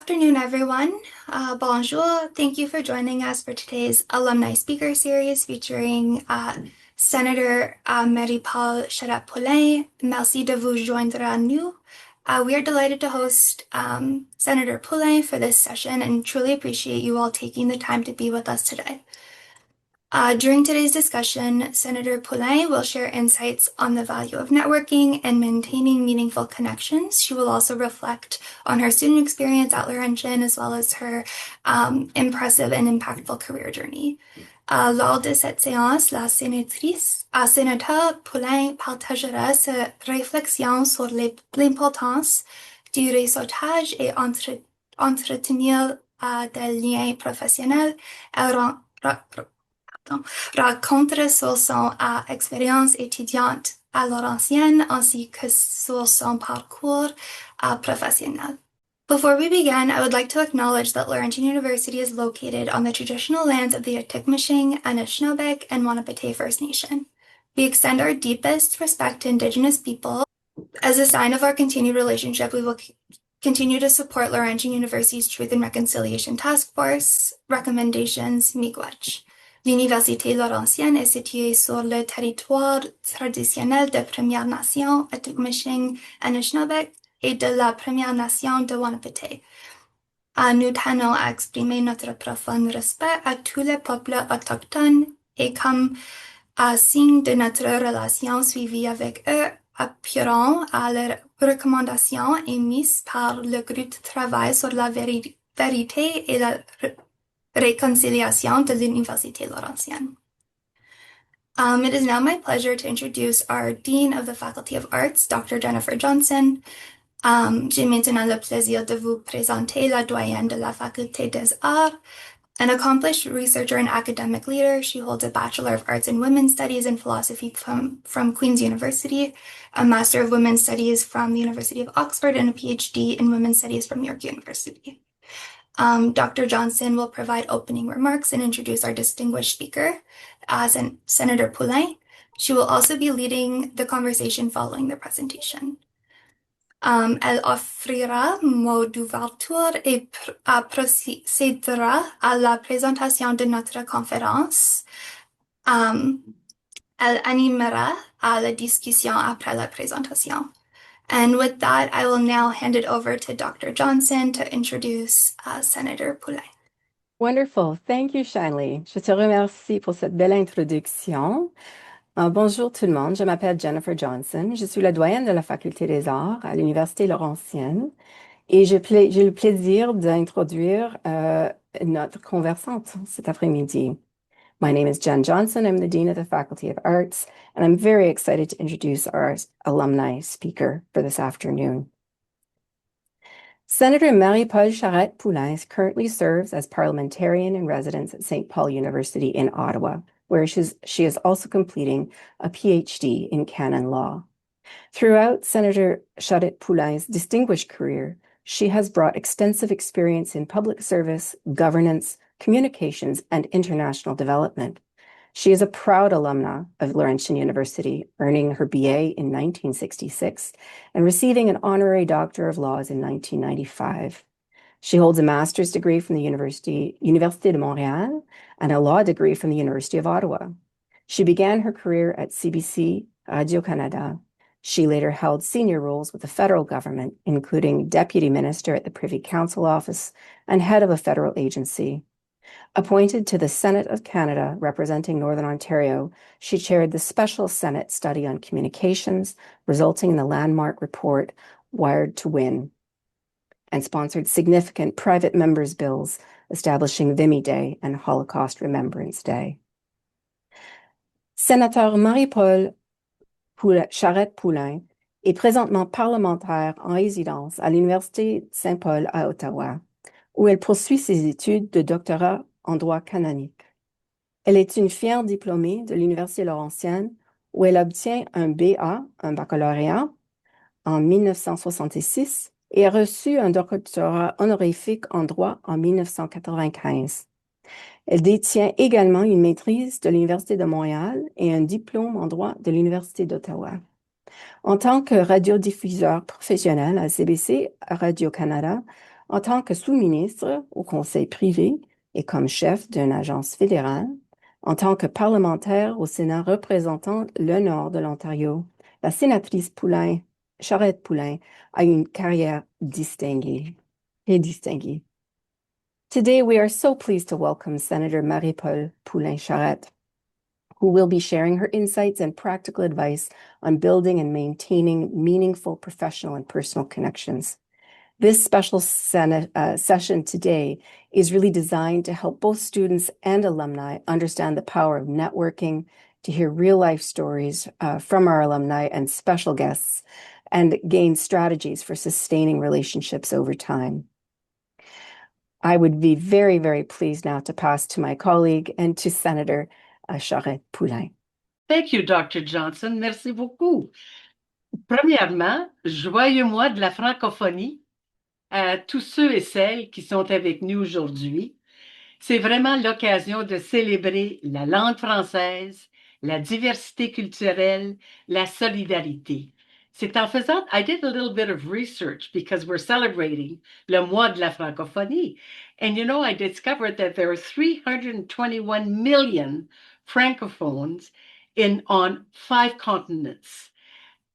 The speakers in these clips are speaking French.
Afternoon, everyone. Bonjour. Thank you for joining us for today's Alumni Speaker Series featuring Senator Marie-Paule Charette-Poulin. Merci de vous joindre à nous. We are delighted to host Senator Poulin for this session and truly appreciate you all taking the time to be with us today. During today's discussion, Senator Poulin will share insights on the value of networking and maintaining meaningful connections. She will also reflect on her student experience at Laurentian as well as her impressive and impactful career journey. Lors de cette séance, la sénatrice, sénateur Poulin partagera ses réflexions sur l'importance du réseautage et entretenir des liens professionnels. Elle raconte sur son expérience étudiante à Laurentienne ainsi que sur son parcours professionnel. Before we begin, I would like to acknowledge that Laurentian University is located on the traditional lands of the Atikomeking, Anishinaabeg, and Wanapitei First Nation. We extend our deepest respect to Indigenous people. As a sign of our continued relationship, we will continue to support Laurentian University's Truth and Reconciliation Task Force recommendations, miigwech. L'Université Laurentienne est située sur le territoire traditionnel de Première Nation Atikomeking, Anishinaabeg et de la Première Nation de Wanapitei. Nous tenons à exprimer notre profond respect à tous les peuples autochtones et comme signe de notre relation suivie avec eux, appuyons à les recommandations émises par le groupe de travail sur la vérité et la réconciliation de l'Université Laurentienne. It is now my pleasure to introduce our Dean of the Faculty of Arts, Dr. Jennifer Johnson. J'ai maintenant le plaisir de vous présenter la doyenne de la Faculté des Arts. An accomplished researcher and academic leader, she holds a Bachelor of Arts in Women's Studies and Philosophy from Queen's University, a Master of Women's Studies from the University of Oxford, and a PhD in Women's Studies from York University. Dr. Johnson will provide opening remarks and introduce our distinguished speaker, Senator Poulin. She will also be leading the conversation following the presentation. Elle offrira mot d'ouverture et procédera à la présentation de notre conférence. Elle animera la discussion après la présentation. And with that, I will now hand it over to Dr. Johnson to introduce Senator Poulin. Wonderful. Thank you, Shanley. Je te remercie pour cette belle introduction. Bonjour tout le monde, je m'appelle Jennifer Johnson. Je suis la doyenne de la Faculté des Arts à l'Université Laurentienne et j'ai le plaisir d'introduire notre conversante cet après-midi. My name is Jen Johnson. I'm the Dean of the Faculty of Arts, and I'm very excited to introduce our alumni speaker for this afternoon. Senator Marie-Paule Charette-Poulin currently serves as Parliamentarian-in-Residence at St. Paul University in Ottawa, where she is also completing a PhD in canon law. Throughout Senator Charette-Poulin's distinguished career, she has brought extensive experience in public service, governance, communications, and international development. She is a proud alumna of Laurentian University, earning her BA in 1966 and receiving an honorary Doctor of Laws in 1995. She holds a master's degree from the Université de Montréal and a law degree from the University of Ottawa. She began her career at CBC Radio-Canada. She later held senior roles with the federal government, including Deputy Minister at the Privy Council Office and head of a federal agency. Appointed to the Senate of Canada, representing Northern Ontario, she chaired the Special Senate Study on Communications, resulting in the landmark report Wired to Win, and sponsored significant private members' bills establishing Vimy Day and Holocaust Remembrance Day. Sénateur Marie-Paule Charette-Poulin est présentement parlementaire en résidence à l'Université Saint-Paul à Ottawa, où elle poursuit ses études de doctorat en droit canonique. Elle est une fière diplômée de l'Université Laurentienne, où elle obtient un BA, un baccalauréat, en 1966 et a reçu un doctorat honorifique en droit en 1995. Elle détient également une maîtrise de l'Université de Montréal et un diplôme en droit de l'Université d'Ottawa. En tant que radiodiffuseur professionnel à CBC Radio-Canada, En tant que sous-ministre au Conseil privé et comme chef d'une agence fédérale, en tant que parlementaire au Sénat représentant le nord de l'Ontario, la sénatrice Charette-Poulin a une carrière distinguée et distinguée. Today, we are so pleased to welcome Senator Marie-Paule Charette, who will be sharing her insights and practical advice on building and maintaining meaningful professional and personal connections. This special session today is really designed to help both students and alumni understand the power of networking, to hear real-life stories from our alumni and special guests, and gain strategies for sustaining relationships over time. I would be very, very pleased now to pass to my colleague and to Senator Charette-Poulin. Thank you, Dr. Johnson. Merci beaucoup. Premièrement, joyeux mois de la francophonie à tous ceux et celles qui sont avec nous aujourd'hui. C'est vraiment l'occasion de célébrer la langue française, la diversité culturelle, la solidarité. C'est en faisant, I did a little bit of research because we're celebrating le mois de la francophonie. And you know, I discovered that there are 321 million francophones on 5 continents.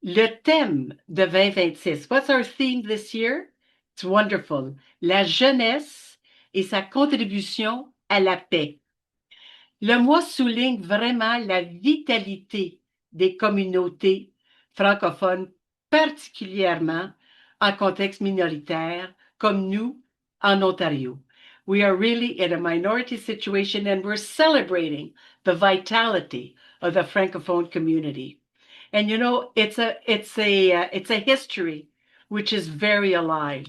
Le thème de 2026, what's our theme this year? It's wonderful. La jeunesse et sa contribution à la paix. Le mois souligne vraiment la vitalité des communautés francophones, particulièrement en contexte minoritaire, comme nous en Ontario. We are really in a minority situation and we're celebrating the vitality of the Francophone community. And you know, it's a history which is very alive.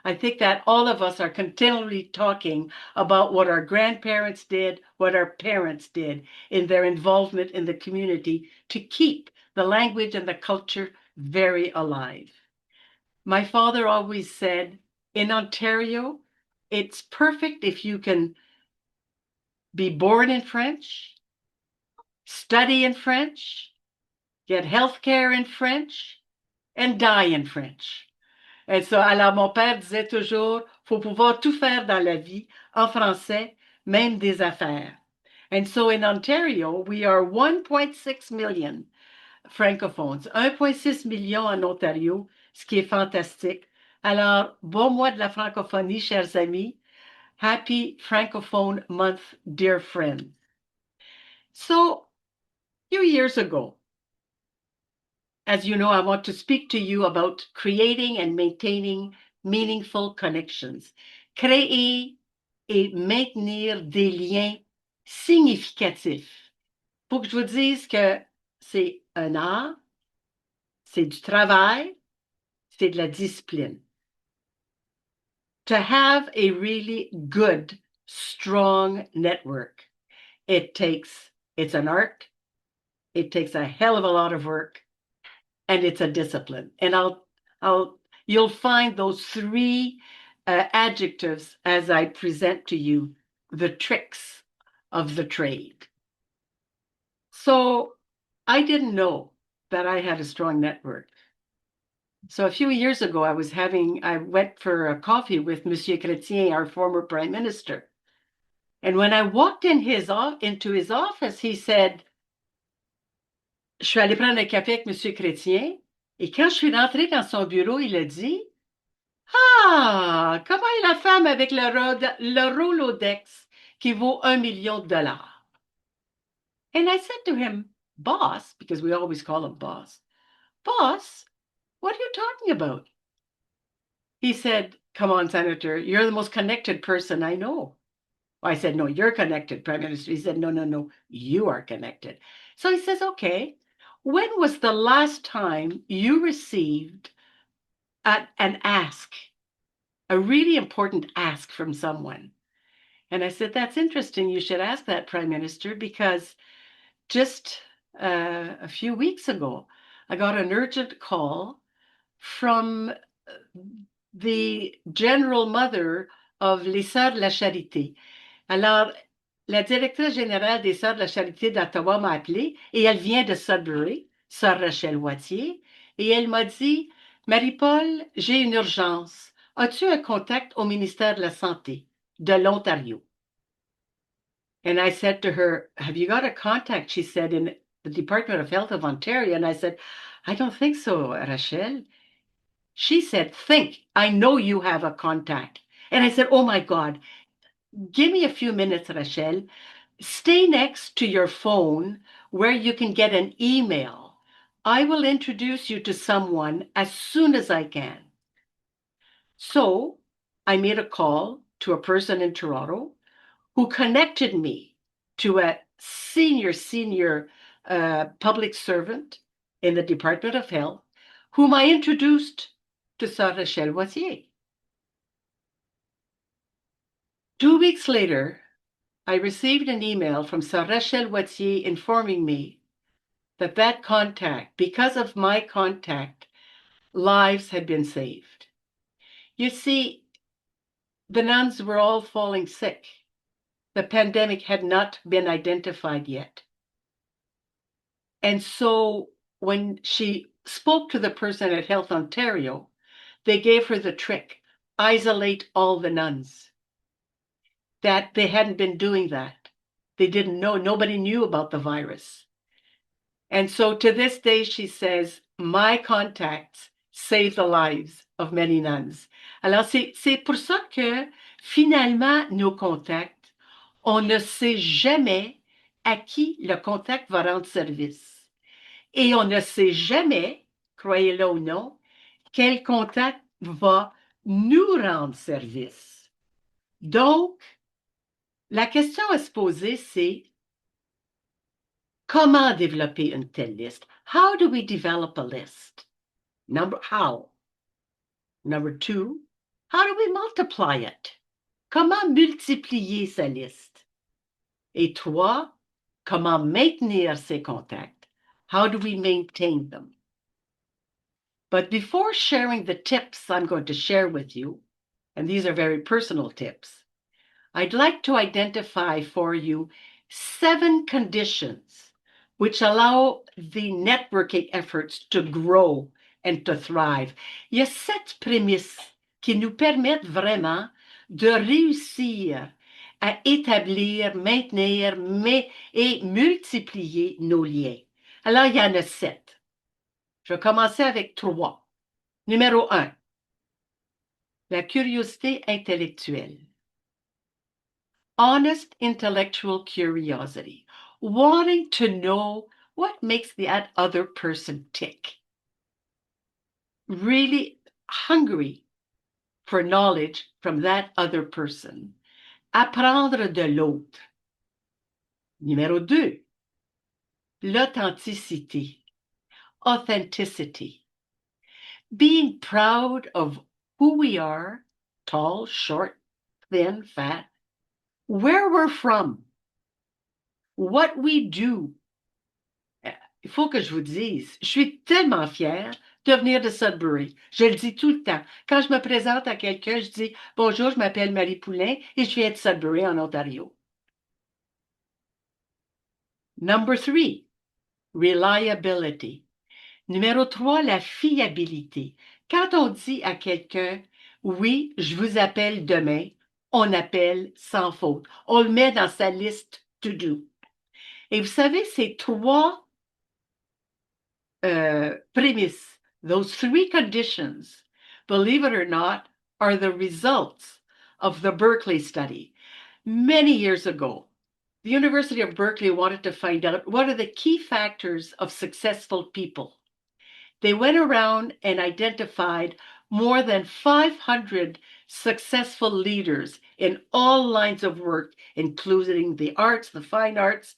I think that all of us are continually talking about what our grandparents did, what our parents did in their involvement in the community to keep the language and the culture very alive. My father always said, in Ontario, it's perfect if you can be born in French, study in French, get healthcare in French, and die in French. Et ça, alors mon père disait toujours, faut pouvoir tout faire dans la vie en français, même des affaires. And so in Ontario, we are 1.6 million francophones, 1,6 million en Ontario, ce qui est fantastique. Alors, bon mois de la francophonie, chers amis. Happy Francophone Month, dear friends. So, a few years ago, as you know, I want to speak to you about creating and maintaining meaningful connections. Créer et maintenir des liens significatifs. Faut que je vous dise que c'est un art, c'est du travail, c'est de la discipline. To have a really good, strong network, it's an art, it takes a hell of a lot of work, and it's a discipline. And you'll find those 3 adjectives as I present to you the tricks of the trade. So I didn't know that I had a strong network. So a few years ago, I went for a coffee with Monsieur Créer, our former prime minister. And when I walked into his office, he said, je suis allée prendre un café avec Monsieur Créer. Et quand je suis rentrée dans son bureau, il a dit, ah, comment est la femme avec le Rolodex qui vaut $1 million? And I said to him, boss, because we always call him boss, what are you talking about? He said, come on, Senator, you're the most connected person I know. I said, no, you're connected, Prime Minister. He said, no, you are connected. So he says, okay, when was the last time you received an ask, a really important ask from someone? And I said, that's interesting. You should ask that, Prime Minister, because just a few weeks ago, I got an urgent call from the general mother of les Sœurs de la Charité. Alors, la directrice générale des Sœurs de la Charité d'Ottawa m'a appelée et elle vient de Sudbury, Sœur Rachel Wattier, et elle m'a dit, Marie-Paule, j'ai une urgence. As-tu un contact au ministère de la Santé de l'Ontario? And I said to her, have you got a contact? She said, in the Department of Health of Ontario. And I said, I don't think so, Rachel. She said, think, I know you have a contact. And I said, oh my God, give me a few minutes, Rachel. Stay next to your phone where you can get an email. I will introduce you to someone as soon as I can. So I made a call to a person in Toronto who connected me to a senior public servant in the Department of Health, whom I introduced to Sir Rachel Wattier. 2 weeks later, I received an email from Sir Rachel Wattier informing me that that contact, because of my contact, lives had been saved. You see, the nuns were all falling sick. The pandemic had not been identified yet. And so when she spoke to the person at Health Ontario, they gave her the trick, isolate all the nuns. That they hadn't been doing that. They didn't know, nobody knew about the virus. And so to this day, she says, my contacts save the lives of many nuns. Alors, c'est pour ça que finalement, nos contacts, on ne sait jamais à qui le contact va rendre service. Et on ne sait jamais, croyez-le ou non, quel contact va nous rendre service. Donc, la question à se poser, c'est comment développer une telle liste? How do we develop a list? How? Number 2, how do we multiply it? Comment multiplier sa liste? Et 3, comment maintenir ces contacts? How do we maintain them? But before sharing the tips I'm going to share with you, and these are very personal tips, I'd like to identify for you 7 conditions which allow the networking efforts to grow and to thrive. Il y a 7 prémices qui nous permettent vraiment de réussir à établir, maintenir et multiplier nos liens. Alors, il y en a 7. Je vais commencer avec 3. Numéro 1, la curiosité intellectuelle. Honest intellectual curiosity, wanting to know what makes that other person tick. Really hungry for knowledge from that other person. Apprendre de l'autre. Numéro 2, l'authenticité, authenticity. Being proud of who we are, tall, short, thin, fat, where we're from, what we do. Il faut que je vous dise, je suis tellement fière de venir de Sudbury. Je le dis tout le temps. Quand je me présente à quelqu'un, je dis « Bonjour, je m'appelle Marie-Poulin et je viens de Sudbury, en Ontario. » Number 3, reliability. Numéro 3, la fiabilité. Quand on dit à quelqu'un « Oui, je vous appelle demain », on appelle sans faute. On le met dans sa liste to do. Et vous savez, ces 3 premise, those 3 conditions, believe it or not, are the results of the Berkeley study. Many years ago, the University of Berkeley wanted to find out what are the key factors of successful people. They went around and identified more than 500 successful leaders in all lines of work, including the arts, the fine arts,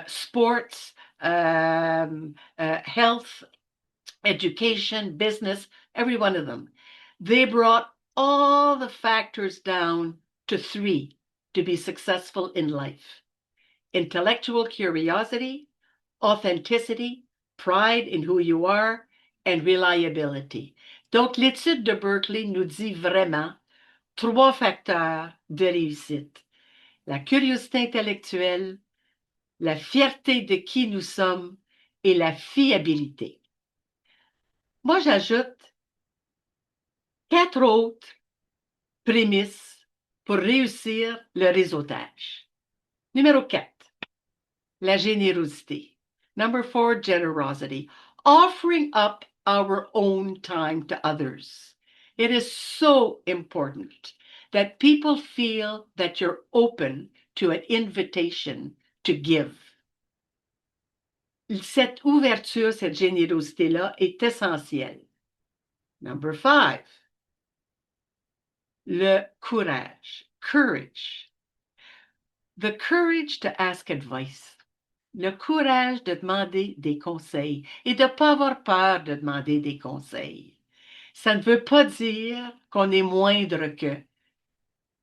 sports, health, education, business, every one of them. They brought all the factors down to 3 to be successful in life: intellectual curiosity, authenticity, pride in who you are, and reliability. Donc, l'étude de Berkeley nous dit vraiment 3 facteurs de réussite: la curiosité intellectuelle, la fierté de qui nous sommes et la fiabilité. Moi, j'ajoute 4 autres prémices pour réussir le réseautage. Numéro 4, la générosité. Number 4, generosity. Offering up our own time to others. It is so important that people feel that you're open to an invitation to give. Cette ouverture, cette générosité-là est essentielle. Number 5, le courage, courage. The courage to ask advice. Le courage de demander des conseils et de ne pas avoir peur de demander des conseils. Ça ne veut pas dire qu'on est moindre que.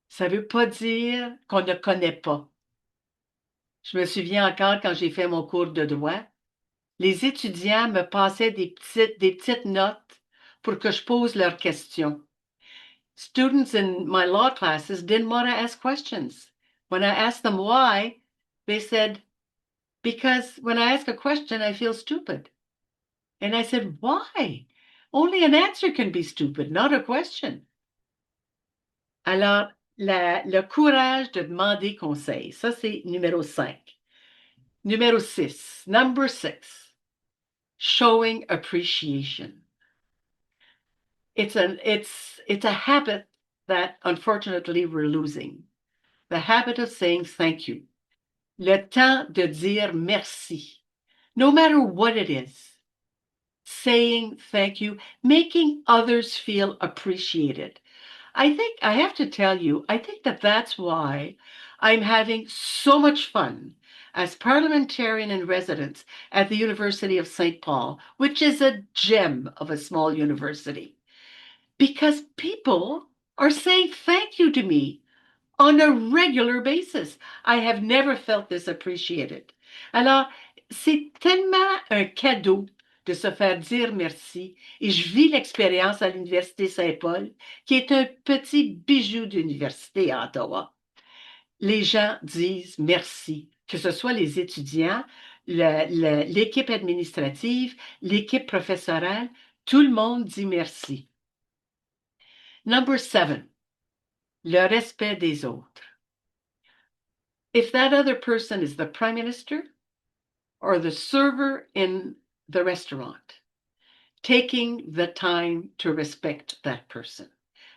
Ça ne veut pas dire qu'on ne connaît pas. Je me souviens encore quand j'ai fait mon cours de droit, les étudiants me passaient des petites notes pour que je pose leurs questions. Students in my law classes didn't want to ask questions. When I asked them why, they said, because when I ask a question, I feel stupid. And I said, why? Only an answer can be stupid, not a question. Alors, le courage de demander conseil, ça c'est numéro 5. Numéro 6, number 6, showing appreciation. It's a habit that unfortunately we're losing. The habit of saying thank you. Le temps de dire merci, no matter what it is. Saying thank you, making others feel appreciated. I have to tell you, I think that that's why I'm having so much fun as Parliamentarian-in-Residence at the University of St. Paul, which is a gem of a small university. Because people are saying thank you to me on a regular basis. I have never felt this appreciated. Alors, c'est tellement un cadeau de se faire dire merci et je vis l'expérience à l'Université Saint-Paul, qui est un petit bijou d'université à Ottawa. Les gens disent merci, que ce soit les étudiants, l'équipe administrative, l'équipe professorale, tout le monde dit merci. Number 7, le respect des autres. If that other person is the prime minister or the server in the restaurant, taking the time to respect that person,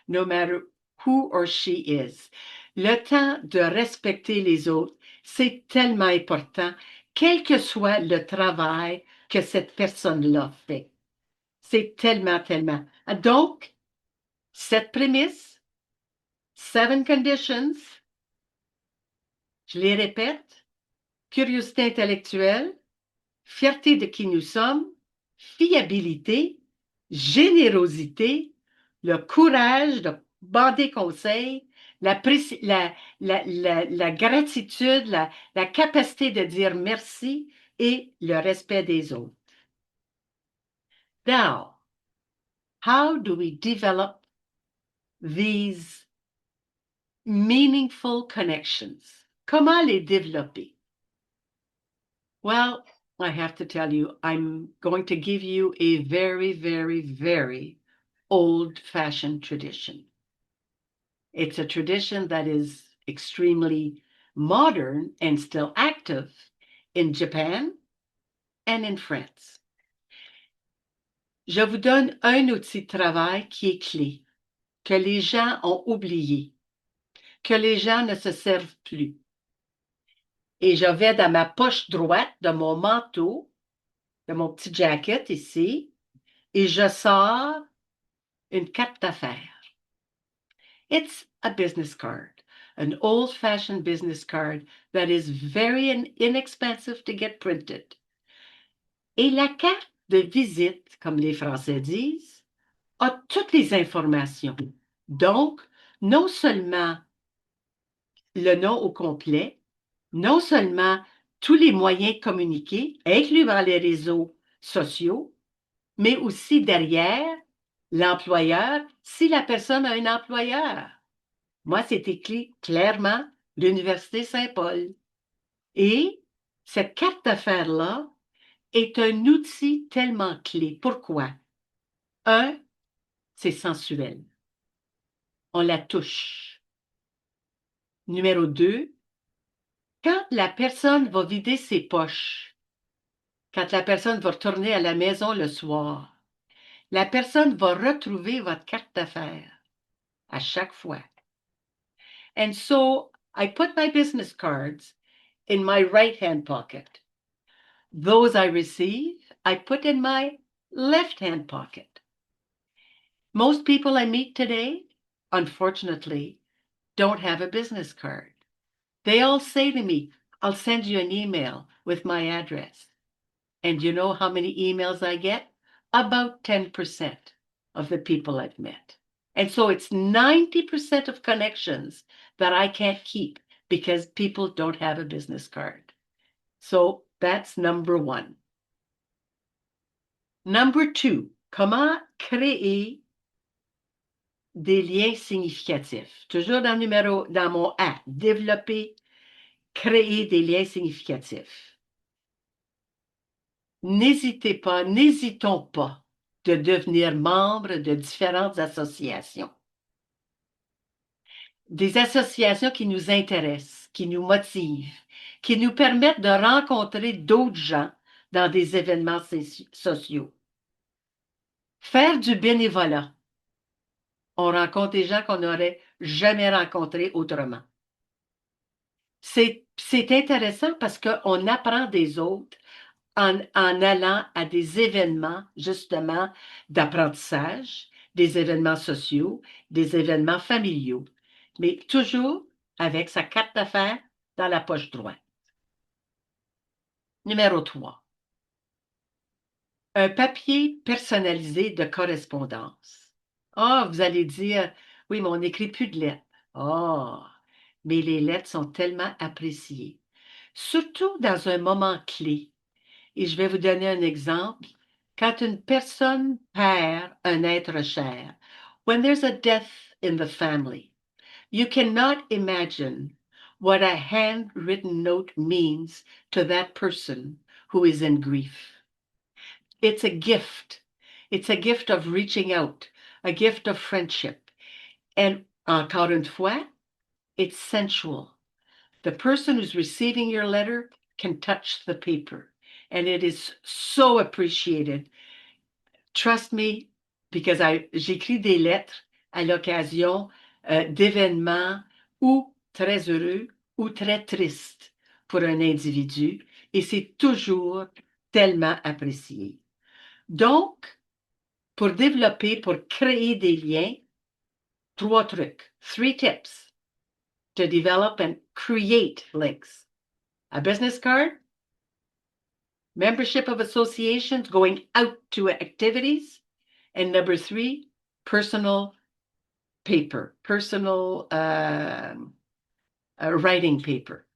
no matter who or she is. Le temps de respecter les autres, c'est tellement important, quel que soit le travail que cette personne-là fait. C'est tellement, tellement. Donc, cette prémisse, 7 conditions, je les répète, curiosité intellectuelle, fierté de qui nous sommes, fiabilité, générosité, le courage de demander conseil, la gratitude, la capacité de dire merci et le respect des autres. Now, how do we develop these meaningful connections? Comment les développer? Well, I have to tell you, I'm going to give you a very, very, very old-fashioned tradition. It's a tradition that is extremely modern and still active in Japan and in France. Je vous donne un outil de travail qui est clé, que les gens ont oublié, que les gens ne se servent plus. Et je vais dans ma poche droite de mon manteau, de mon petit jacket ici, et je sors une carte d'affaires. It's a business card, an old-fashioned business card that is very inexpensive to get printed. Et la carte de visite, comme les Français disent, a toutes les informations. Donc, non seulement le nom au complet, non seulement tous les moyens de communiquer, incluant les réseaux sociaux, mais aussi derrière l'employeur, si la personne a un employeur. Moi, c'est écrit clairement l'Université Saint-Paul. Et cette carte d'affaires-là est un outil tellement clé. Pourquoi? Un, c'est sensuel. on la touche. Numéro 2, quand la personne va vider ses poches, quand la personne va retourner à la maison le soir, la personne va retrouver votre carte d'affaires à chaque fois. And so I put my business cards in my right-hand pocket. Those I receive, I put in my left-hand pocket. Most people I meet today, unfortunately, don't have a business card. They all say to me, I'll send you an email with my address. And you know how many emails I get? About 10% of the people I've met. And so it's 90% of connections that I can't keep because people don't have a business card. So that's number 1. Number 2, comment créer des liens significatifs. Toujours dans mon A, développer, créer des liens significatifs. N'hésitons pas de devenir membre de différentes associations. Des associations qui nous intéressent, qui nous motivent, qui nous permettent de rencontrer d'autres gens dans des événements sociaux. Faire du bénévolat. On rencontre des gens qu'on n'aurait jamais rencontrés autrement. C'est intéressant parce qu'on apprend des autres en allant à des événements, justement, d'apprentissage, des événements sociaux, des événements familiaux, mais toujours avec sa carte d'affaires dans la poche droite. Numéro 3. Un papier personnalisé de correspondance. Ah, vous allez dire, oui, mais on n'écrit plus de lettres. Ah, mais les lettres sont tellement appréciées, surtout dans un moment clé. Et je vais vous donner un exemple. Quand une personne perd un être cher, when there's a death in the family, you cannot imagine what a handwritten note means to that person who is in grief. It's a gift. It's a gift of reaching out, a gift of friendship. And encore une fois, it's sensual. The person who's receiving your letter can touch the paper. And it is so appreciated. Trust me, because j'écris des lettres à l'occasion d'événements ou très heureux ou très tristes pour un individu, et c'est toujours tellement apprécié. Donc, pour créer des liens, 3 trucs, 3 tips to develop and create links. A business card, membership of associations, going out to activities, and number 3, personal paper, personal writing paper.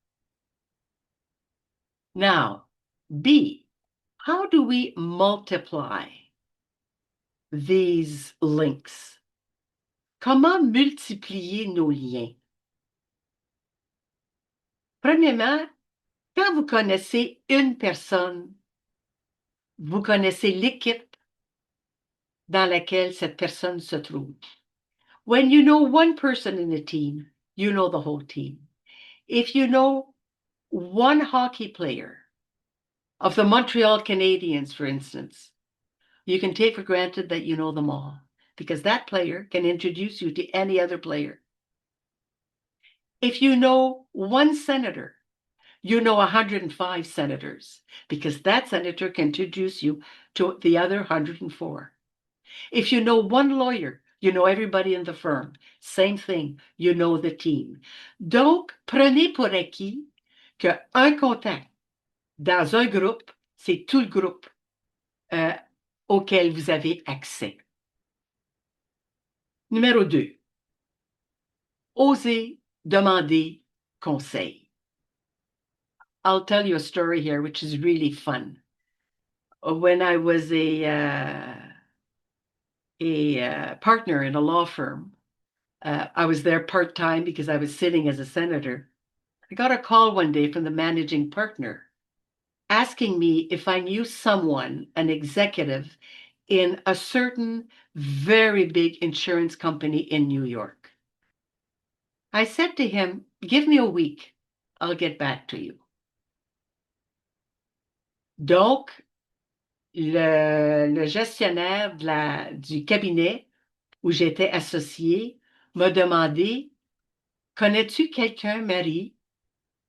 Now, B, how do we multiply these links? Comment multiplier nos liens? Premièrement, quand vous connaissez une personne, vous connaissez l'équipe dans laquelle cette personne se trouve. When you know one person in a team, you know the whole team. If you know one hockey player of the Montreal Canadiens, for instance, you can take for granted that you know them all because that player can introduce you to any other player. If you know one senator, you know 105 senators because that senator can introduce you to the other 104. If you know one lawyer, you know everybody in the firm. Same thing, you know the team. Donc, prenez pour acquis qu'un contact dans un groupe, c'est tout le groupe auquel vous avez accès. Numéro 2. Osez demander conseil. I'll tell you a story here, which is really fun. When I was a partner in a law firm, I was there part-time because I was sitting as a senator. I got a call one day from the managing partner asking me if I knew someone, an executive, in a certain very big insurance company in New York. I said to him, give me a week. I'll get back to you. Donc, le gestionnaire du cabinet où j'étais associée m'a demandé, connais-tu quelqu'un, Marie,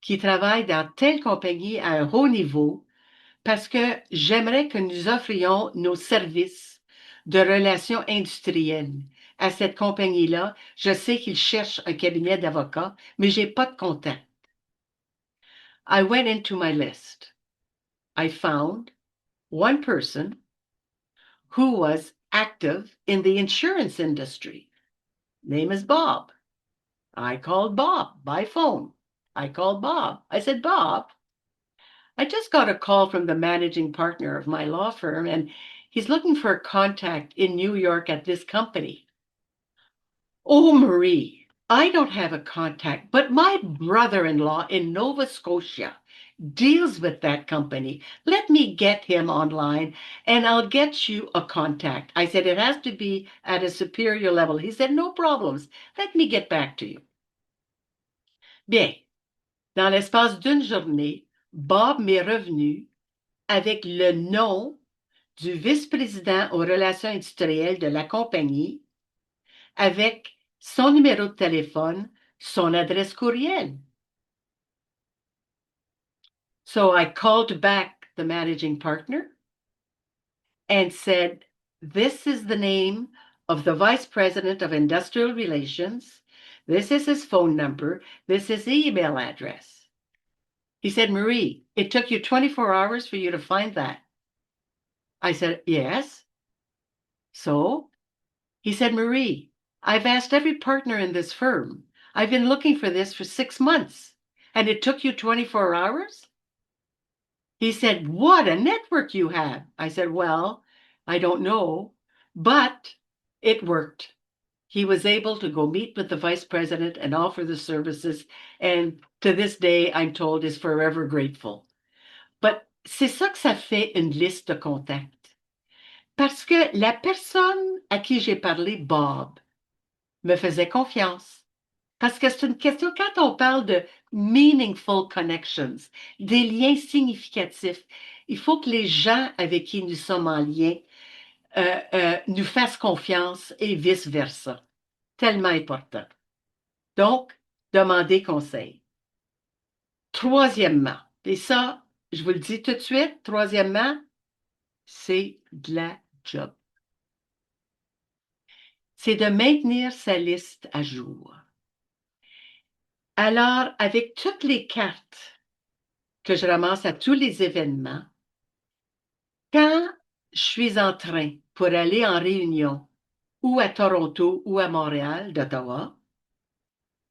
qui travaille dans telle compagnie à un haut niveau parce que j'aimerais que nous offrions nos services de relations industrielles à cette compagnie-là. Je sais qu'ils cherchent un cabinet d'avocats, mais j'ai pas de contact. I went into my list. I found one person who was active in the insurance industry. Name is Bob. I called Bob by phone. I called Bob. I said, Bob, I just got a call from the managing partner of my law firm, and he's looking for a contact in New York at this company. Oh, Marie, I don't have a contact, but my brother-in-law in Nova Scotia deals with that company. Let me get him online and I'll get you a contact. I said, it has to be at a superior level. He said, no problems. Let me get back to you. Bien, dans l'espace d'une journée, Bob m'est revenu avec le nom du vice-président aux relations industrielles de la compagnie, avec son numéro de téléphone, son adresse courriel. So I called back the managing partner and said, this is the name of the vice president of industrial relations. This is his phone number. This is the email address. He said, Marie, it took you 24 hours for you to find that. I said, yes. So he said, Marie, I've asked every partner in this firm. I've been looking for this for 6 months, and it took you 24 hours? He said, what a network you have. I said, well, I don't know, but it worked. He was able to go meet with the vice president and offer the services, and to this day, I'm told, is forever grateful. But c'est ça que ça fait une liste de contacts. Parce que la personne à qui j'ai parlé, Bob, me faisait confiance. Parce que c'est une question, quand on parle de meaningful connections, des liens significatifs, il faut que les gens avec qui nous sommes en lien nous fassent confiance et vice-versa. Tellement important. Donc, demandez conseil. Troisièmement, et ça, je vous le dis tout de suite, troisièmement, c'est de la job. C'est de maintenir sa liste à jour. Alors, avec toutes les cartes que je ramasse à tous les événements, quand je suis en train pour aller en réunion ou à Toronto ou à Montréal, d'Ottawa,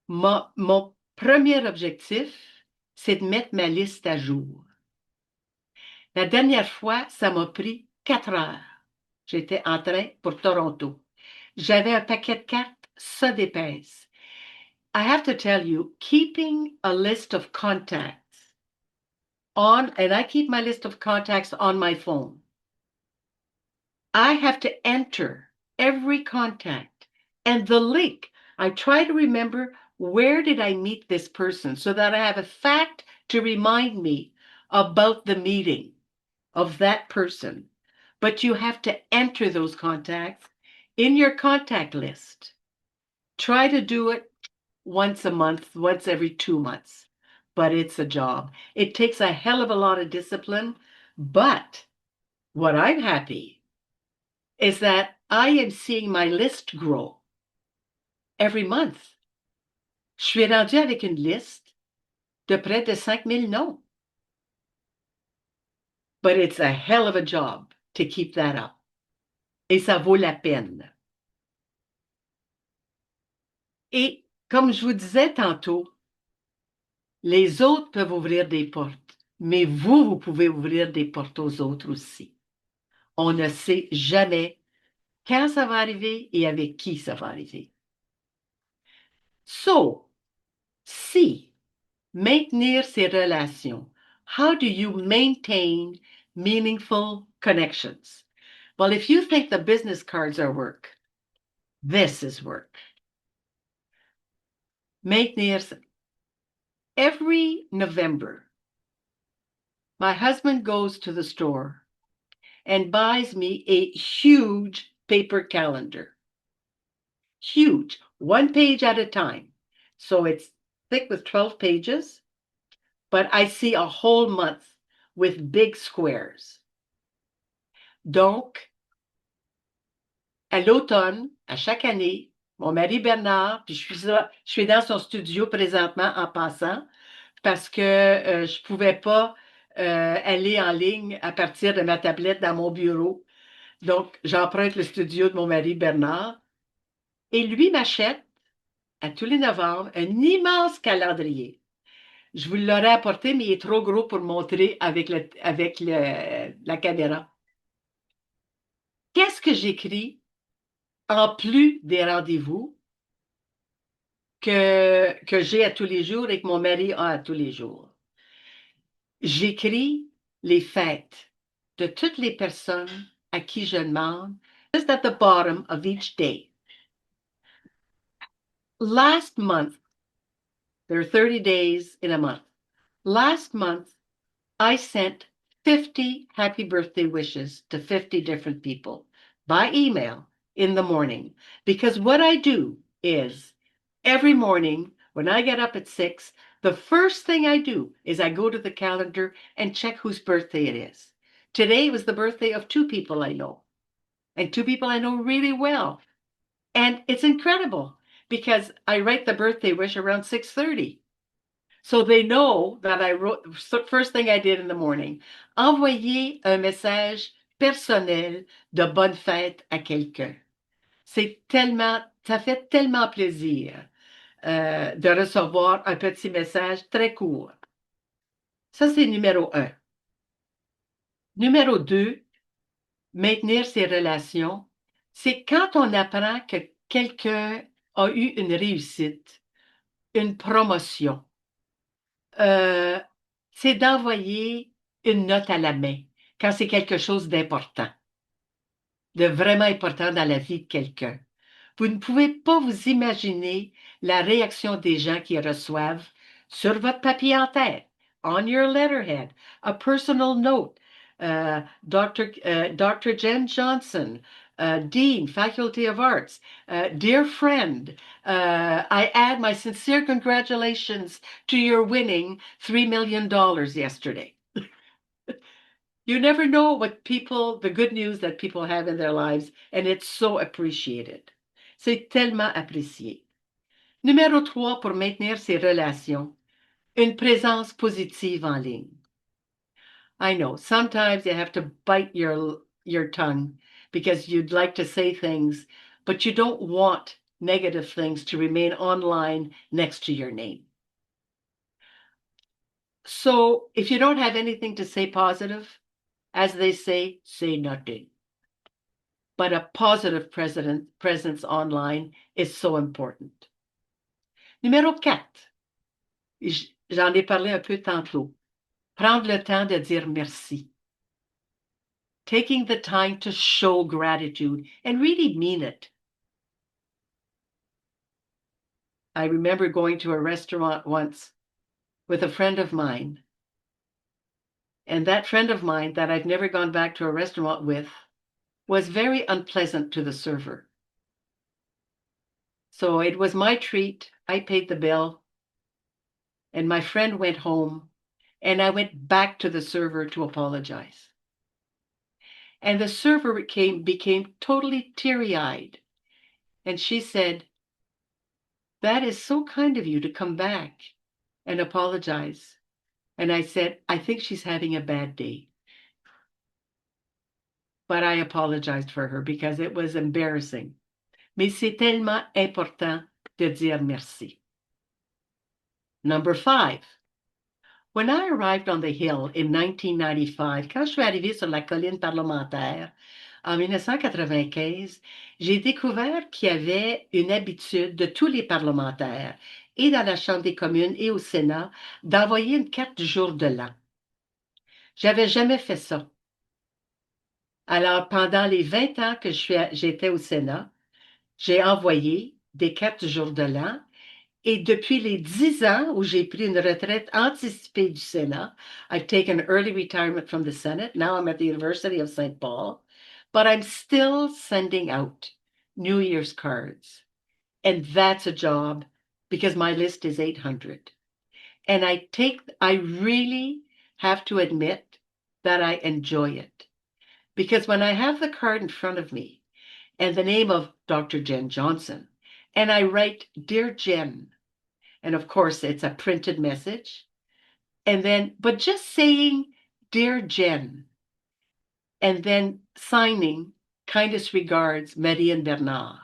mon premier objectif, c'est de mettre ma liste à jour. La dernière fois, ça m'a pris 4 heures. J'étais en train pour Toronto. J'avais un paquet de cartes, ça d'épaisse. I have to tell you, keeping a list of contacts and I keep my list of contacts on my phone. I have to enter every contact and the link. I try to remember, where did I meet this person, so that I have a fact to remind me about the meeting of that person. But you have to enter those contacts in your contact list. Try to do it once a month, once every 2 months. But it's a job. It takes a hell of a lot of discipline. But what I'm happy is that I am seeing my list grow every month. Je suis rendue avec une liste de près de 5000 noms. But it's a hell of a job to keep that up. Et ça vaut la peine. Et comme je vous disais tantôt, les autres peuvent ouvrir des portes, mais vous pouvez ouvrir des portes aux autres aussi. On ne sait jamais quand ça va arriver et avec qui ça va arriver. So, si maintenir ces relations, how do you maintain meaningful connections? Well, if you think the business cards are work, this is work. Maintenir. Every November, my husband goes to the store and buys me a huge paper calendar. Huge, 1 page at a time. So it's thick with 12 pages, but I see a whole month with big squares. Donc, à l'automne, à chaque année, mon mari Bernard, puis je suis dans son studio présentement en passant parce que je ne pouvais pas aller en ligne à partir de ma tablette dans mon bureau. Donc, j'emprunte le studio de mon mari Bernard et lui m'achète à tous les novembre un immense calendrier. Je vous l'aurais apporté, mais il est trop gros pour montrer avec la caméra. Qu'est-ce que j'écris en plus des rendez-vous que j'ai à tous les jours et que mon mari a à tous les jours? J'écris les fêtes de toutes les personnes à qui je demande, just at the bottom of each day. Last month, there are 30 days in a month. Last month, I sent 50 happy birthday wishes to 50 different people by email in the morning. Because what I do is every morning when I get up at 6, the first thing I do is I go to the calendar and check whose birthday it is. Today was the birthday of 2 people I know, and 2 people I know really well. And it's incredible because I write the birthday wish around 6:30. So they know that I wrote, first thing I did in the morning, envoyer un message personnel de bonne fête à quelqu'un. Ça fait tellement plaisir de recevoir un petit message très court. Ça, c'est numéro 1. Numéro 2, maintenir ses relations. C'est quand on apprend que quelqu'un a eu une réussite, une promotion. C'est d'envoyer une note à la main quand c'est quelque chose d'important, de vraiment important dans la vie de quelqu'un. Vous ne pouvez pas vous imaginer la réaction des gens qui reçoivent sur votre papier en tête, on your letterhead, a personal note, Dr. Jen Johnson, Dean, Faculty of Arts, dear friend, I add my sincere congratulations to your winning $3 million yesterday. You never know the good news that people have in their lives, and it's so appreciated. C'est tellement apprécié. Numéro 3, pour maintenir ses relations, une présence positive en ligne. I know, sometimes you have to bite your tongue because you'd like to say things, but you don't want negative things to remain online next to your name. So if you don't have anything to say positive, as they say nothing. But a positive presence online is so important. Numéro 4, j'en ai parlé un peu tantôt. Prendre le temps de dire merci. Taking the time to show gratitude and really mean it. I remember going to a restaurant once with a friend of mine. And that friend of mine that I've never gone back to a restaurant with was very unpleasant to the server. So it was my treat. I paid the bill. And my friend went home. And I went back to the server to apologize. And the server became totally teary-eyed. And she said, "That is so kind of you to come back and apologize." And I said, "I think she's having a bad day." But I apologized for her because it was embarrassing. Mais c'est tellement important de dire merci. Number 5. When I arrived on the Hill in 1995, quand je suis arrivée sur la colline parlementaire en 1995, j'ai découvert qu'il y avait une habitude de tous les parlementaires, et dans la Chambre des communes et au Sénat, d'envoyer une carte du jour de l'an. J'avais jamais fait ça. Alors, pendant les 20 ans que j'étais au Sénat, j'ai envoyé des cartes du jour de l'an Et depuis les 10 ans où j'ai pris une retraite anticipée du Sénat, I've taken early retirement from the Senate. Now I'm at the University of St. Paul, but I'm still sending out New Year's cards. And that's a job because my list is 800. And I really have to admit that I enjoy it. Because when I have the card in front of me and the name of Dr. Jen Johnson, and I write, Dear Jen, and of course, it's a printed message. And then, but just saying, Dear Jen, and then signing, kindest regards, Marie and Bernard.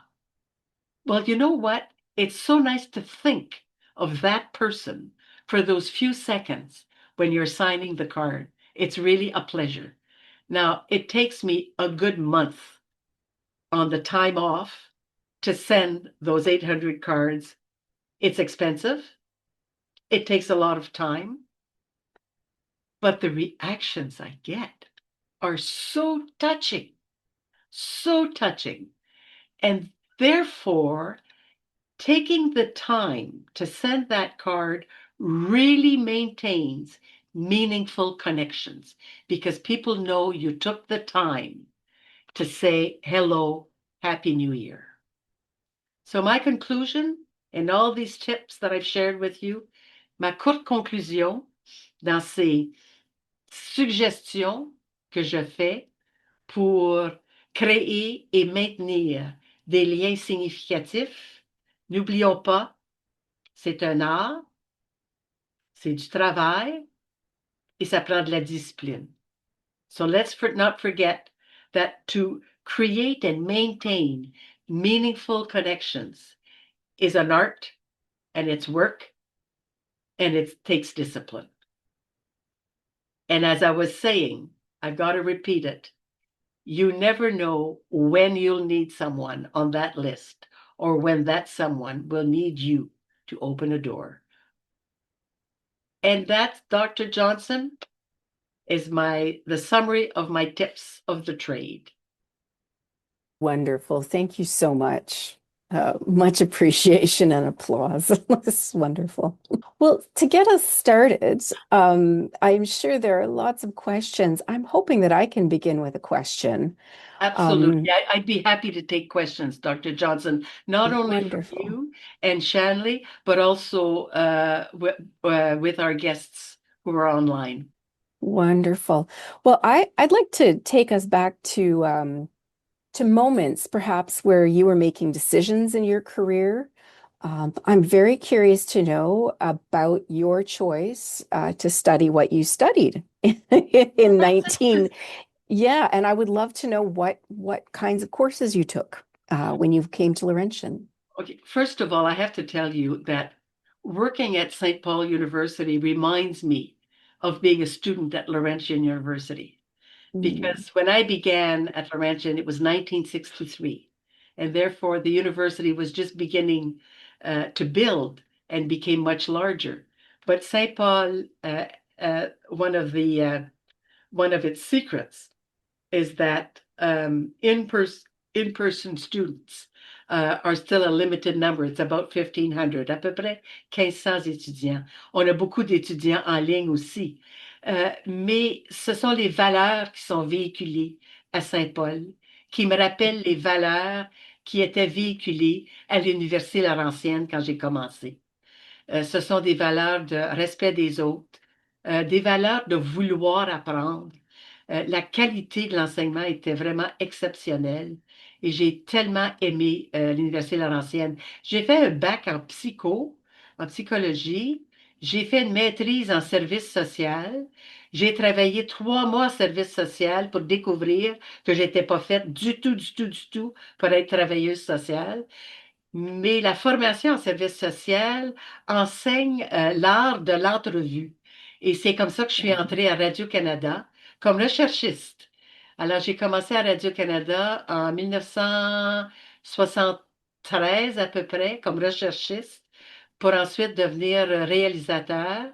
Well, you know what? It's so nice to think of that person for those few seconds when you're signing the card. It's really a pleasure. Now, it takes me a good month on the time off to send those 800 cards. It's expensive. It takes a lot of time. But the reactions I get are so touching, so touching. And therefore, taking the time to send that card really maintains meaningful connections because people know you took the time to say, hello, Happy New Year. So my conclusion in all these tips that I've shared with you, ma courte conclusion dans ces suggestions que je fais pour créer et maintenir des liens significatifs. N'oublions pas, c'est un art, c'est du travail et ça prend de la discipline. So let's not forget that to create and maintain meaningful connections is an art and it's work and it takes discipline. And as I was saying, I've got to repeat it. You never know when you'll need someone on that list or when that someone will need you to open a door. And that, Dr. Johnson, is the summary of my tips of the trade. Wonderful. Thank you so much. Much appreciation and applause. This is wonderful. Well, to get us started, I'm sure there are lots of questions. I'm hoping that I can begin with a question. Absolutely. I'd be happy to take questions, Dr. Johnson, not only Wonderful. from you and Shanley, but also with our guests who are online. Wonderful. Well, I'd like to take us back to moments perhaps where you were making decisions in your career. I'm very curious to know about your choice to study what you studied in 19. Yeah, and I would love to know what kinds of courses you took when you came to Laurentian. Okay, first of all, I have to tell you that working at St. Paul University reminds me of being a student at Laurentian University. Because when I began at Laurentian, it was 1963, and therefore the university was just beginning to build and became much larger. But St. Paul, one of its secrets is that in-person students are still a limited number. It's about 1,500, à peu près 1,500 étudiants. On a beaucoup d'étudiants en ligne aussi. Mais ce sont les valeurs qui sont véhiculées à Saint-Paul, qui me rappellent les valeurs qui étaient véhiculées à l'Université Laurentienne quand j'ai commencé. Ce sont des valeurs de respect des autres, des valeurs de vouloir apprendre. La qualité de l'enseignement était vraiment exceptionnelle et j'ai tellement aimé l'Université Laurentienne. J'ai fait un bac en psychologie. J'ai fait une maîtrise en service social. J'ai travaillé 3 mois en service social pour découvrir que je n'étais pas faite du tout pour être travailleuse sociale. Mais la formation en service social enseigne l'art de l'entrevue. Et c'est comme ça que je suis entrée à Radio-Canada comme recherchiste. Alors, j'ai commencé à Radio-Canada en 1973 à peu près comme recherchiste pour ensuite devenir réalisateur.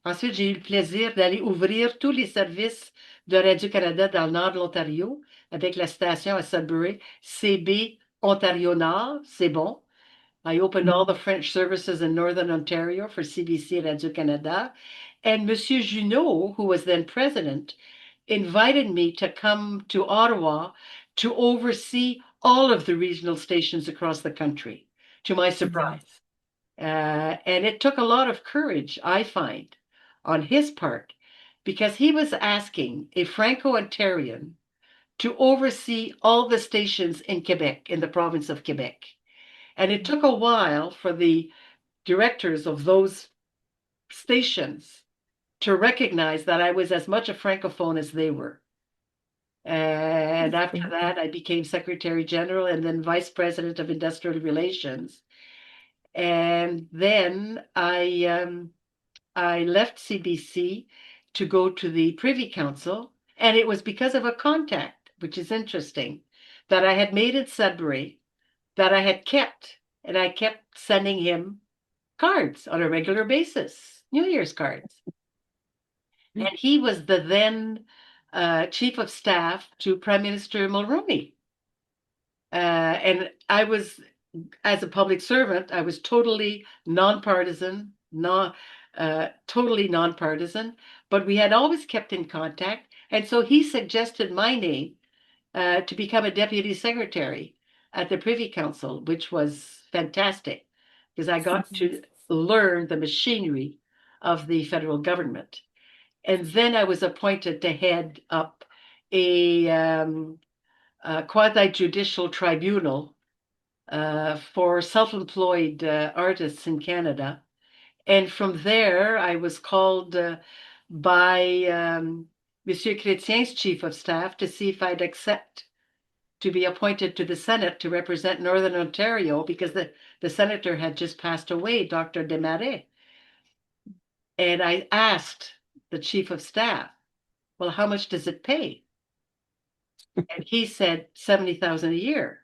Ensuite, j'ai eu le plaisir d'aller ouvrir tous les services de Radio-Canada dans le nord de l'Ontario avec la station à Sudbury, CB Ontario Nord, c'est bon. I opened all the French services in Northern Ontario for CBC Radio-Canada. And Monsieur Junot, who was then president, invited me to come to Ottawa to oversee all of the regional stations across the country, to my surprise. And it took a lot of courage, I find, on his part, because he was asking a Franco-Ontarian to oversee all the stations in Quebec, in the province of Quebec. And it took a while for the directors of those stations to recognize that I was as much a Francophone as they were. And after that, I became Secretary General and then Vice President of Industrial Relations. And then I left CBC to go to the Privy Council, and it was because of a contact, which is interesting, that I had made in Sudbury that I had kept, and I kept sending him cards on a regular basis, New Year's cards. And he was the then Chief of Staff to Prime Minister Mulroney. And I was, as a public servant, I was totally nonpartisan, totally nonpartisan, but we had always kept in contact. And so he suggested my name to become a deputy secretary at the Privy Council, which was fantastic because I got to learn the machinery of the federal government. And then I was appointed to head up a quasi-judicial tribunal for self-employed artists in Canada. And from there, I was called by Monsieur Chrétien's chief of staff to see if I'd accept to be appointed to the Senate to represent Northern Ontario because the senator had just passed away, Dr. Desmarais. And I asked the chief of staff, well, how much does it pay? And he said, 70,000 a year.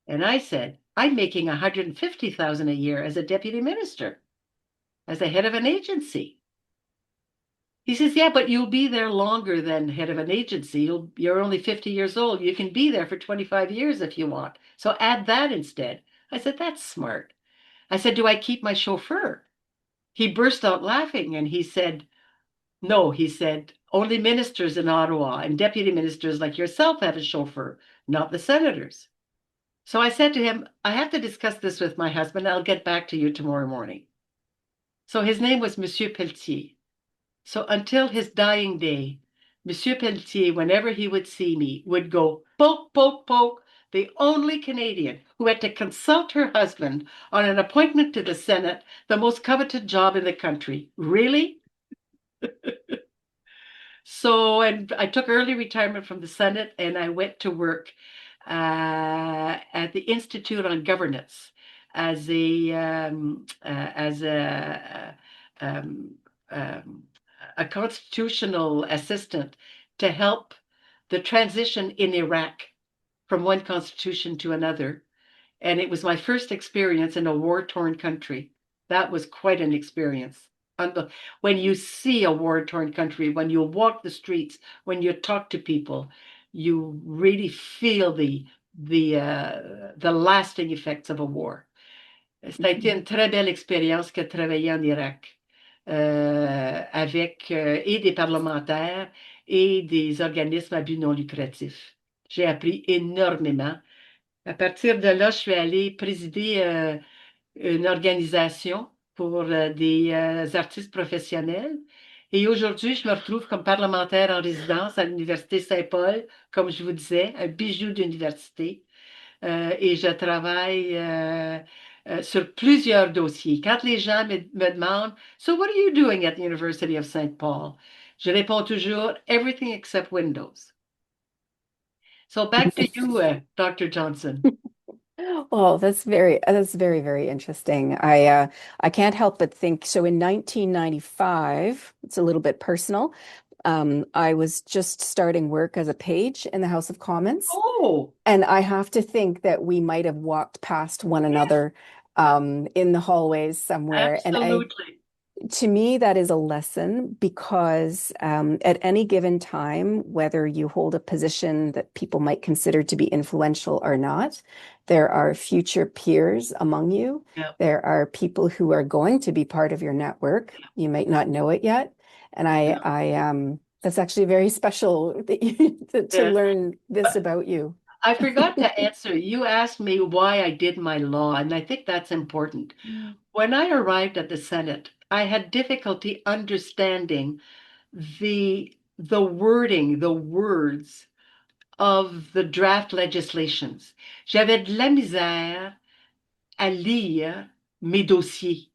And I said, I'm making 150,000 a year as a deputy minister, as a head of an agency. He says, yeah, but you'll be there longer than head of an agency. You're only 50 years old. You can be there for 25 years if you want. So add that instead. I said, that's smart. I said, do I keep my chauffeur? He burst out laughing and he said, no, he said, only ministers in Ottawa and deputy ministers like yourself have a chauffeur, not the senators. So I said to him, I have to discuss this with my husband. I'll get back to you tomorrow morning. So his name was Monsieur Pelletier. So until his dying day, Monsieur Pelletier, whenever he would see me, would go, poke, poke, poke, the only Canadian who had to consult her husband on an appointment to the Senate, the most coveted job in the country. Really? So, and I took early retirement from the Senate and I went to work at the Institute on Governance as a constitutional assistant to help the transition in Iraq from one constitution to another. And it was my first experience in a war-torn country. That was quite an experience. When you see a war-torn country, when you walk the streets, when you talk to people, you really feel the lasting effects of a war. Ça a été une très belle expérience que de travailler en Irak avec et des parlementaires et des organismes à but non lucratif. J'ai appris énormément. À partir de là, je suis allée présider une organisation pour des artistes professionnels. Et aujourd'hui, je me retrouve comme parlementaire en résidence à l'Université Saint-Paul, comme je vous disais, un bijou d'université. Et je travaille sur plusieurs dossiers. Quand les gens me demandent, So what are you doing at the University of St. Paul? Je réponds toujours, everything except Windows. So back to you, Dr. Johnson. Well, that's very, very interesting. I can't help but think. So in 1995, it's a little bit personal. I was just starting work as a page in the House of Commons. Oh, And I have to think that we might have walked past one another in the hallways somewhere. And absolutely. To me, that is a lesson because at any given time, whether you hold a position that people might consider to be influential or not, there are future peers among you. Yeah. There are people who are going to be part of your network. You might not know it yet. And that's actually very special that to Yeah. learn this about you. I forgot to answer. You asked me why I did my law, and I think that's important. When I arrived at the Senate, I had difficulty understanding the wording, the words of the draft legislations. J'avais de la misère à lire mes dossiers.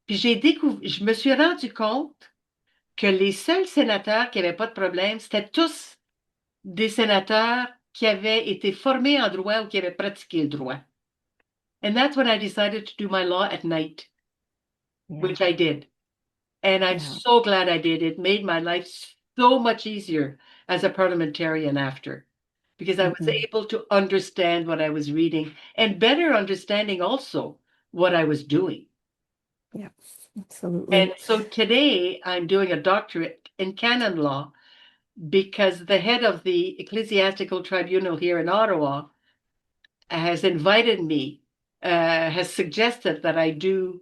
Puis je me suis rendu compte que les seuls sénateurs qui n'avaient pas de problème, c'était tous des sénateurs qui avaient été formés en droit ou qui avaient pratiqué le droit. And that's when I decided to do my law at night, which I did. And I'm so glad I did. It made my life so much easier as a parliamentarian after, because I was able to understand what I was reading and better understanding also what I was doing. Yeah, absolutely. And so today I'm doing a doctorate in canon law because the head of the ecclesiastical tribunal here in Ottawa has invited me, has suggested that I do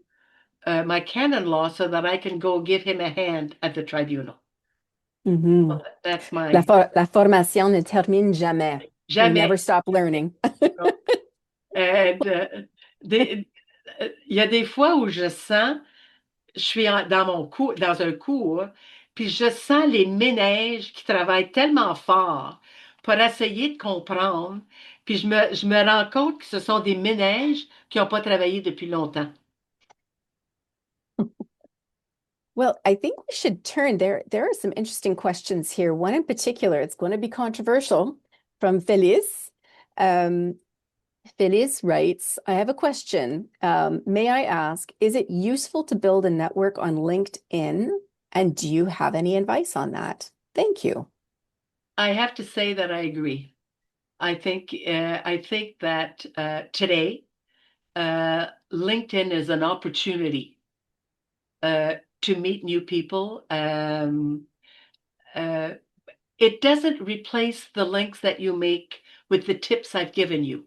my canon law so that I can go give him a hand at the tribunal. So that's my... La formation ne termine jamais. Jamais. You never stop learning. And il y a des fois où je sens, je suis dans un cours, puis je sens les ménages qui travaillent tellement fort pour essayer de comprendre, puis je me rends compte que ce sont des ménages qui n'ont pas travaillé depuis longtemps. Well, I think we should turn there. There are some interesting questions here. One in particular, it's going to be controversial, from Feliz. Feliz writes, I have a question. May I ask, is it useful to build a network on LinkedIn? And do you have any advice on that? Thank you. I have to say that I agree. I think that today, LinkedIn is an opportunity to meet new people. It doesn't replace the links that you make with the tips I've given you.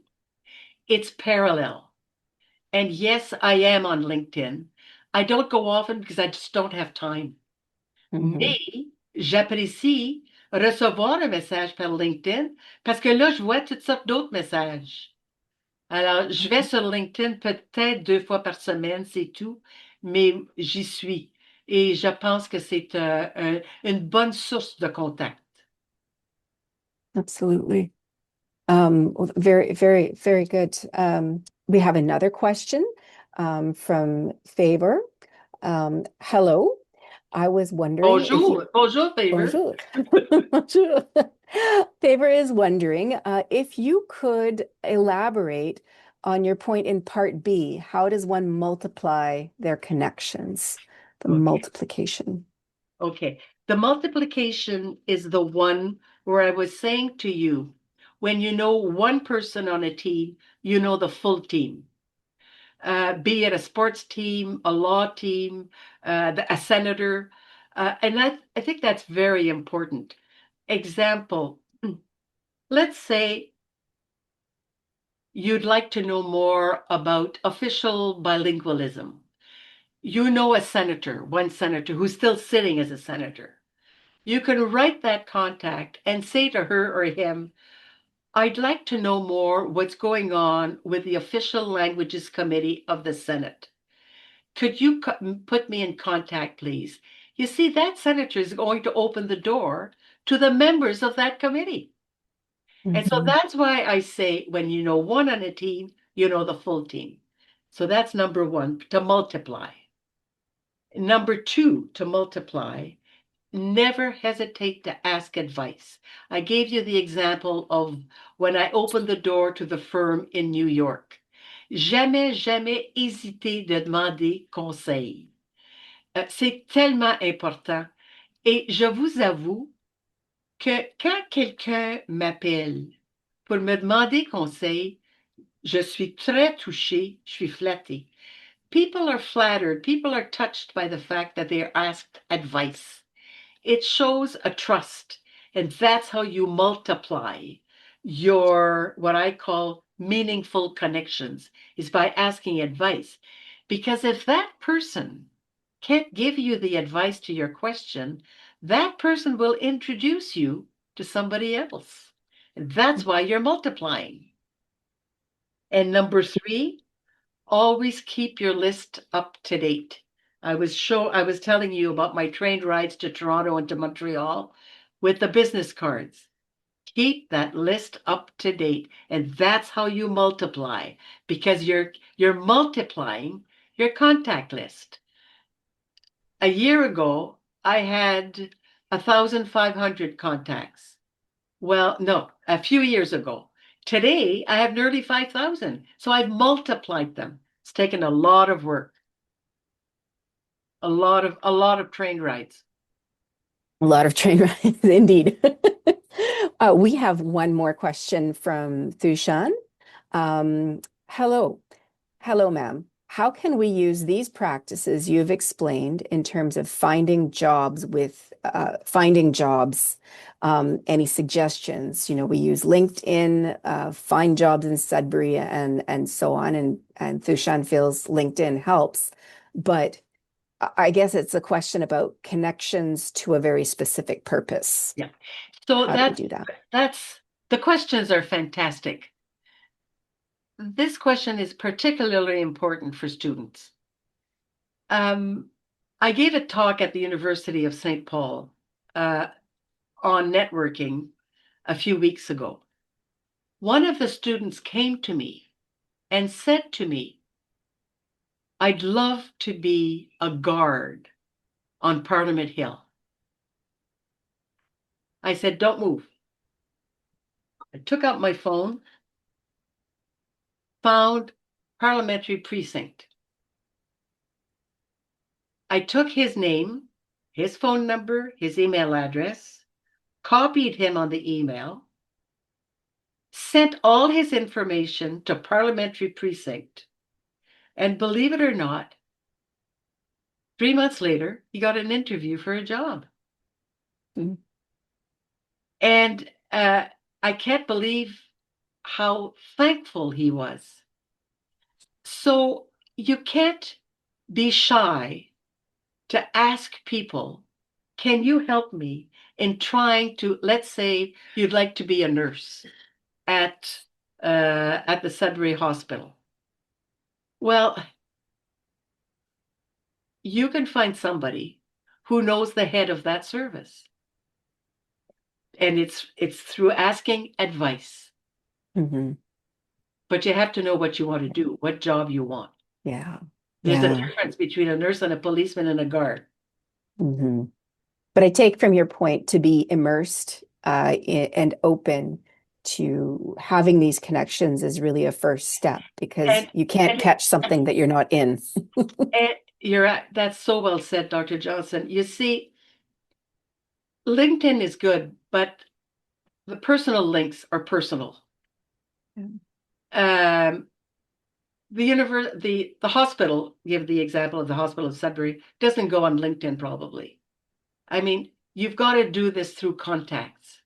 It's parallel. And yes, I am on LinkedIn. I don't go often because I just don't have time. Mais j'apprécie recevoir un message par LinkedIn parce que là, je vois toutes sortes d'autres messages. Alors, je vais sur LinkedIn peut-être 2 fois par semaine, c'est tout, mais j'y suis. Et je pense que c'est une bonne source de contact. Absolutely. Very, very, very good. We have another question from Faber. Hello. I was wondering Bonjour, bonjour, Faber. Bonjour. Bonjour. Faber is wondering if you could elaborate on your point in part B. How does one multiply their connections? The multiplication. Okay. The multiplication is the one where I was saying to you, when you know one person on a team, you know the full team. Be it a sports team, a law team, a senator. And I think that's very important. Example, let's say you'd like to know more about official bilingualism. You know a senator, one senator who's still sitting as a senator. You can write that contact and say to her or him, I'd like to know more what's going on with the Official Languages Committee of the Senate. Could you put me in contact, please? You see, that senator is going to open the door to the members of that committee. And so that's why I say when you know one on a team, you know the full team. So that's number one, to multiply. Number two, to multiply, never hesitate to ask advice. I gave you the example of when I opened the door to the firm in New York. Jamais, jamais hésiter de demander conseil. C'est tellement important. Et je vous avoue que quand quelqu'un m'appelle pour me demander conseil, je suis très touchée, je suis flattée. people are flattered, people are touched by the fact that they are asked advice. It shows a trust, and that's how you multiply your, what I call meaningful connections, is by asking advice. Because if that person can't give you the advice to your question, that person will introduce you to somebody else. And that's why you're multiplying. And number 3, always keep your list up to date. I was telling you about my train rides to Toronto and to Montreal with the business cards. Keep that list up to date, and that's how you multiply, because you're multiplying your contact list. A year ago, I had 1,500 contacts. Well, no, a few years ago. Today, I have nearly 5,000. So I've multiplied them. It's taken a lot of work, a lot of train rides. A lot of train rides, indeed. We have one more question from Thushan. Hello, ma'am. How can we use these practices you've explained in terms of finding jobs any suggestions? You know, we use LinkedIn, find jobs in Sudbury and so on. And Thushan feels LinkedIn helps, but I guess it's a question about connections to a very specific purpose. Yeah. So How do we do that? That's the questions are fantastic. This question is particularly important for students. I gave a talk at the University of St. Paul on networking a few weeks ago. One of the students came to me and said to me, I'd love to be a guard on Parliament Hill. I said, don't move. I took out my phone, found Parliamentary Precinct. I took his name, his phone number, his email address, copied him on the email, sent all his information to Parliamentary Precinct, and believe it or not, 3 months later, he got an interview for a job. Mm-hmm. And I can't believe how thankful he was. So you can't be shy to ask people, can you help me in trying to, let's say you'd like to be a nurse at the Sudbury Hospital. Well, you can find somebody who knows the head of that service. And it's through asking advice. Mm-hmm. But you have to know what you want to do, what job you want. Yeah. There's a difference between a nurse and a policeman and a guard. Mm-hmm. But I take from your point to be immersed and open to having these connections is really a first step, because you can't catch something that you're not in. And that's so well said, Dr. Johnson. You see, LinkedIn is good, but the personal links are personal. Yeah. The hospital, give the example of the hospital of Sudbury, doesn't go on LinkedIn probably. I mean, you've got to do this through contacts,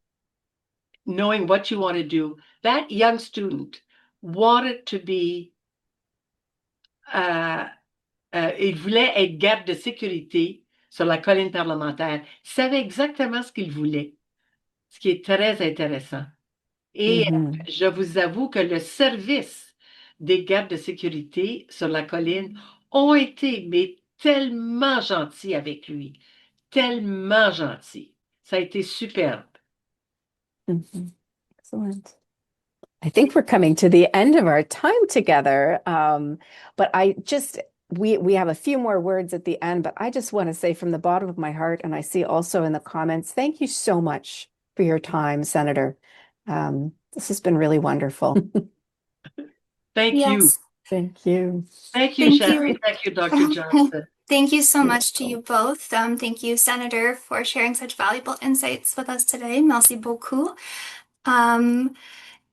knowing what you want to do. That young student wanted to be, il voulait être garde de sécurité sur la colline parlementaire. Il savait exactement ce qu'il voulait, ce qui est très intéressant. Et je vous avoue que le service des gardes de sécurité sur la colline ont été mais tellement gentils avec lui, tellement gentils. Ça a été superbe. Excellent. I think we're coming to the end of our time together, but we have a few more words at the end, but I just want to say from the bottom of my heart, and I see also in the comments, thank you so much for your time, Senator. This has been really wonderful. Thank you. Thank you. Thank you, Sherry. Thank you, Dr. Johnson. Thank you so much to you both. Thank you, Senator, for sharing such valuable insights with us today. Merci beaucoup.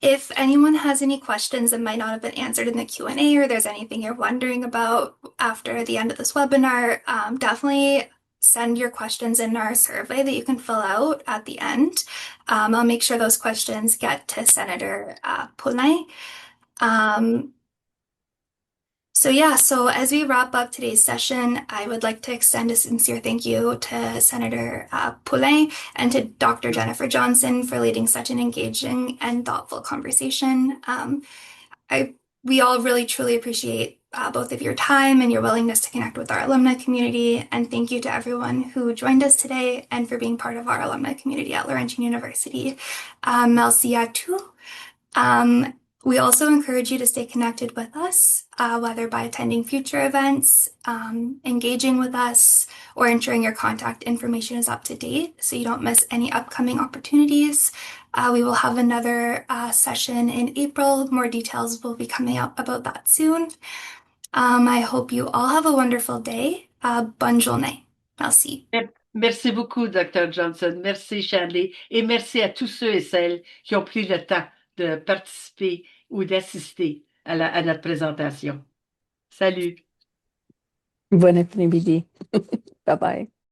If anyone has any questions that might not have been answered in the Q&A, or there's anything you're wondering about after the end of this webinar, definitely send your questions in our survey that you can fill out at the end. I'll make sure those questions get to Senator Poulin. So as we wrap up today's session, I would like to extend a sincere thank you to Senator Poulin and to Dr. Jennifer Johnson for leading such an engaging and thoughtful conversation. We all really truly appreciate both of your time and your willingness to connect with our alumni community. And thank you to everyone who joined us today and for being part of our alumni community at Laurentian University. Merci à tous. We also encourage you to stay connected with us, whether by attending future events, engaging with us, or ensuring your contact information is up to date so you don't miss any upcoming opportunities. We will have another session in April. More details will be coming out about that soon. I hope you all have a wonderful day. Bonne journée. Merci. Merci beaucoup, Dr. Johnson. Merci, Shirley. Et merci à tous ceux et celles qui ont pris le temps de participer ou d'assister à notre présentation. Salut. Bon après-midi. Bye bye.